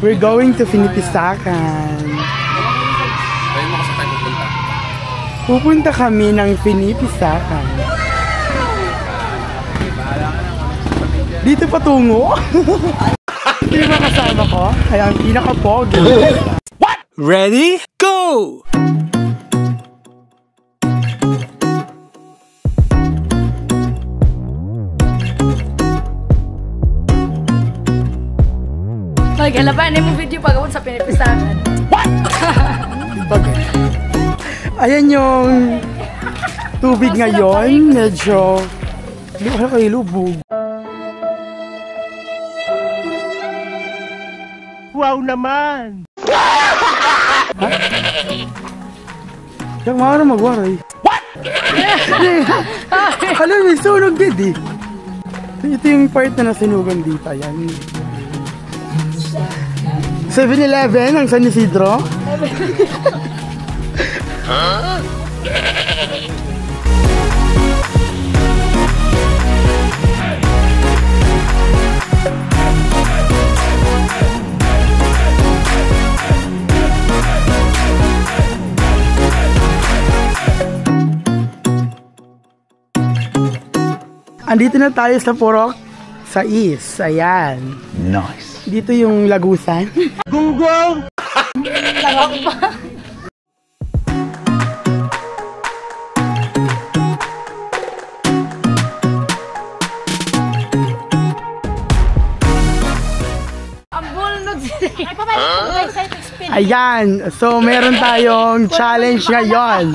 We're going to Pinipisakan. Kayo mo kasi tayo pupunta. Pupunta kami ng Pinipisakan. Dito patungo. Hindi ba kasama ko? Kaya ang pinaka-pogi. What? Ready? Go! Magalabanin mo video pagawin sa Pinipisakan. What? Ayan yung tubig ngayon. Medyo lubog. Wow naman! Ha? Diyan mga na magwaray. What? Alam mo, sunog din eh. Ito yung part na nasunugan dito. Ayan. 7-Eleven ang San Isidro. Huh? Andito na tayo sa Purok sa East. Ayan. Nice. Dito yung Lagusan. Gunggong! Lawak pa. Ang bulnog sila. Ayan. So, meron tayong challenge ngayon.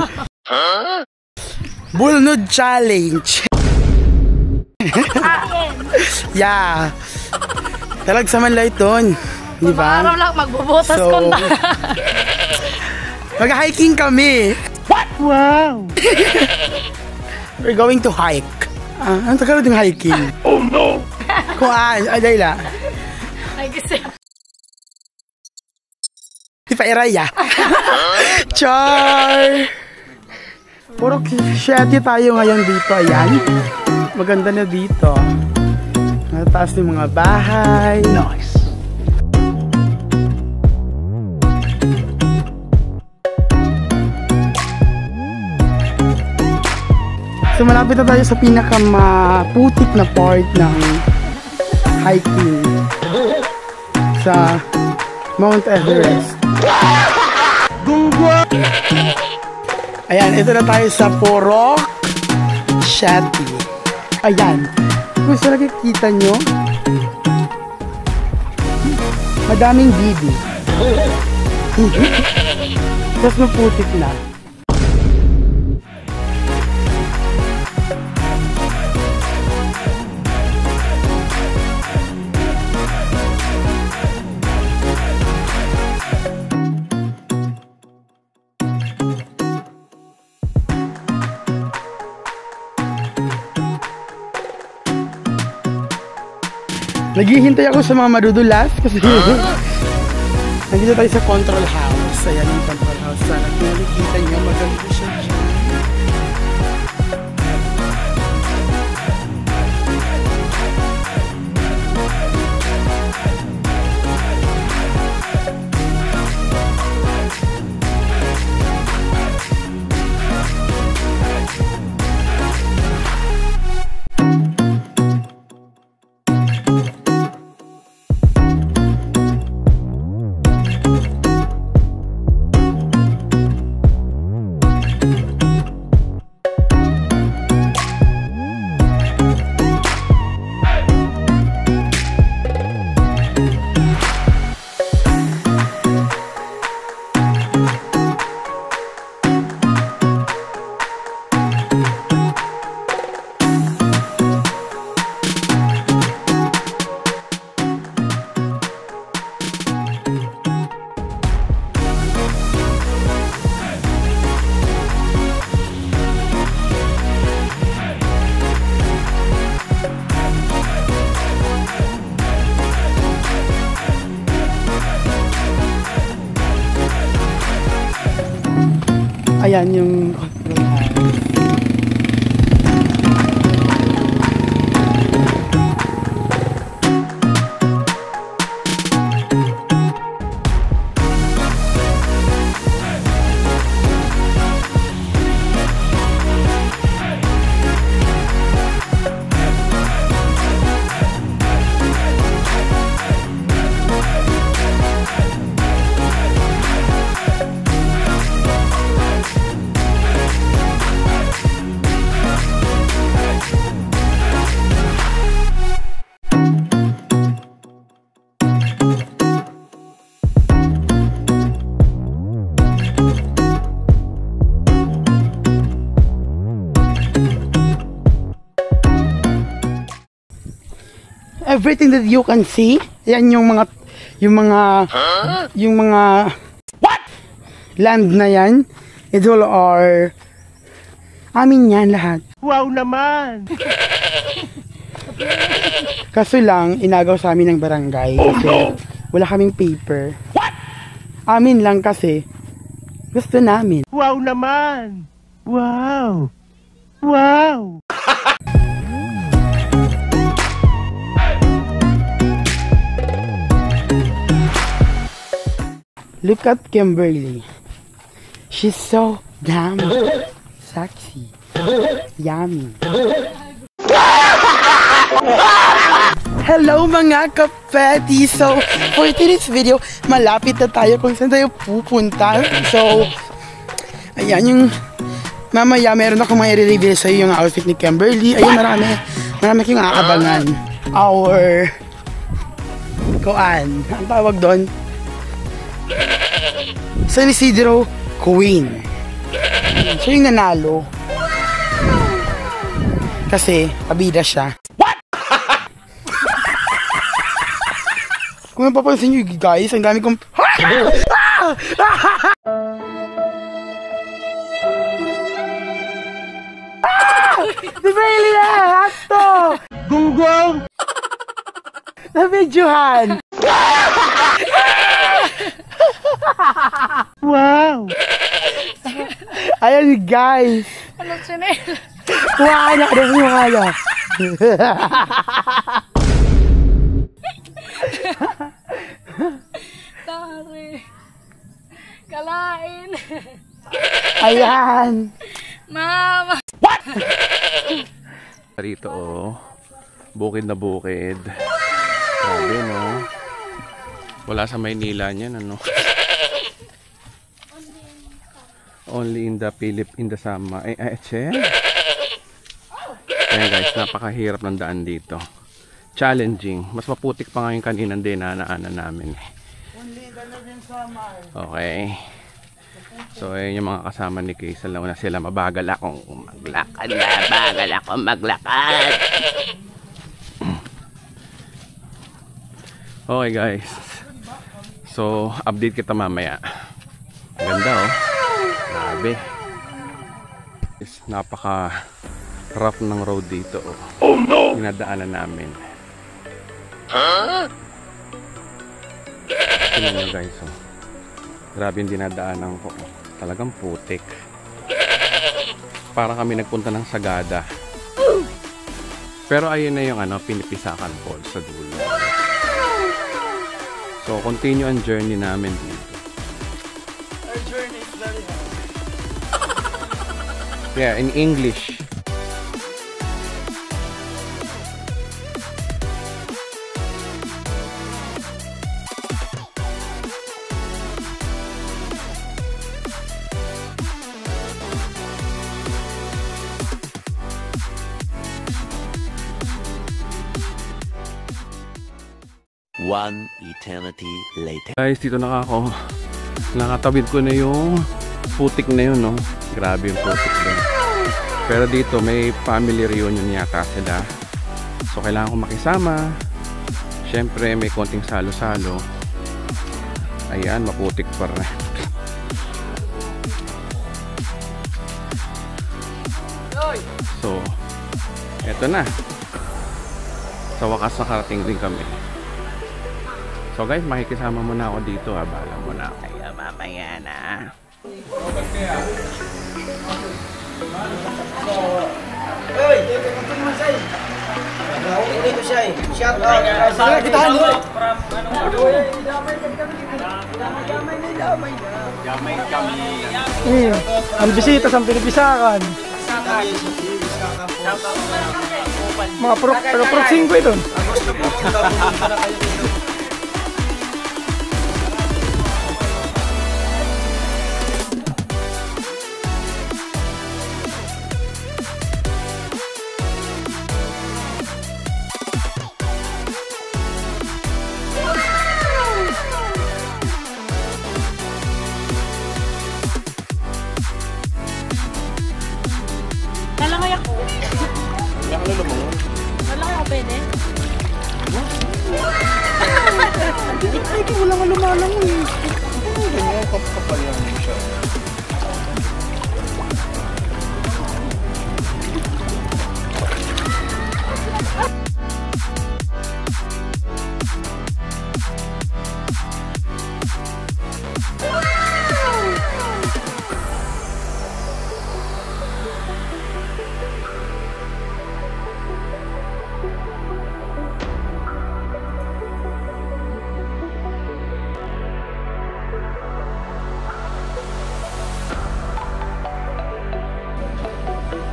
Bulnud Challenge. Yeah. Talag sa manlay ton. Diba? Araw lang magbubutas So, ko na. mag-hiking kami. What? Wow! We're going to hike. Ano tagal yung hiking? Oh no! Kuan, Adayla. Ay, kasi. Di pa iraya. Char! Puro shitty tayo ngayon dito. Ayan. Maganda na dito. Nataas yung mga bahay. Nice. So malapit na tayo sa pinakamaputik na part ng hiking sa Mount Everest. Gunggong! Ayan, ito na tayo sa Purok Shati. Ayan. Kung sa nakikita nyo, madaming bibi. Tapos maputik na. Naghihintay ako sa mga madudulas kasi nandito tayo sa control house. Ayan yung control house. Sana kung nakikita nyo, maganda siya dyan. Ayan yung control house. everything that you can see, yan yung mga what? Land na yan. It's all our amin yan lahat. Wow naman! Kaso lang, inagaw sa amin ng barangay. Kasi wala kaming paper. What? Amin lang kasi gusto namin. Wow naman! Wow! Wow! Look at Kimberly. She's so damn sexy. Yummy. Hello mga kapeti! So, for today's video, malapit na tayo kung saan tayo pupunta. So, ayan yung mamaya meron ako mga i-reveal sa'yo yung outfit ni Kimberly. Ayun, marami kong aabangan. Our koan. Ang tawag doon? San Isidro Queen. So yung nanalo. Kasi pabida siya. What? Kung napapansin nyo guys, ang dami kong Di ba ili na? Ato! Gunggong! Na-videohan! Wow! Ayan guys! Ano sinay? Kuhaan na! Ano yung kaya? Tari. Kalain. Ayan! Mama. Rito oh. Bukid na bukid. Grabe no. Wala sa Maynila niyan ano. Only in the summer. Ayan guys, napakahirap ng daan dito. Challenging. Mas maputik pa ngayon kaninang dinanaanan namin. Only in the summer. Okay. So ayun yung mga kasama ni Kay. Una sila mabagal akong maglakad. Okay guys. So update kita mamaya. Ganda oh. Grabe. Napaka rough ng road dito oh. Oh no! Dinadaanan namin. Tingnan nyo guys oh. Grabe yung dinadaanan ko oh. Talagang putik. Para kami nagpunta ng Sagada. Pero ayun na yung ano, Pinipisakan Falls sa dulo. So continue ang journey namin dito. Our journey is very hard. Yeah, in English. One eternity later. Guys, dito na ako. Nakatabid ko na yung putik na yun, no? Grabe yung putik doon. Pero dito, may family reunion yata sila. So, kailangan ko makisama. Siyempre, may konting salo-salo. Ayan, maputik pa rin. So, eto na. Sa wakas nakarating din kami. So guys, makikisama muna ako dito ha. Bala muna kayo mamaya na. Hey, ito naman siya. Dito siya. Shout out. Kitahan mo. Ang bisita sa Pinipisakan. Mga pro 5 ito. Lalangay ako. Lalangay ako pwede? Ay, wala nga lumalang mo eh. Ganyan, kapal yan siya.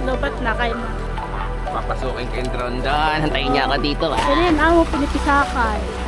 Lobat na kayo na. Papasukin kayong drone doon. Hantayin niya ako dito. Kaya yan, amo, pinipisakan.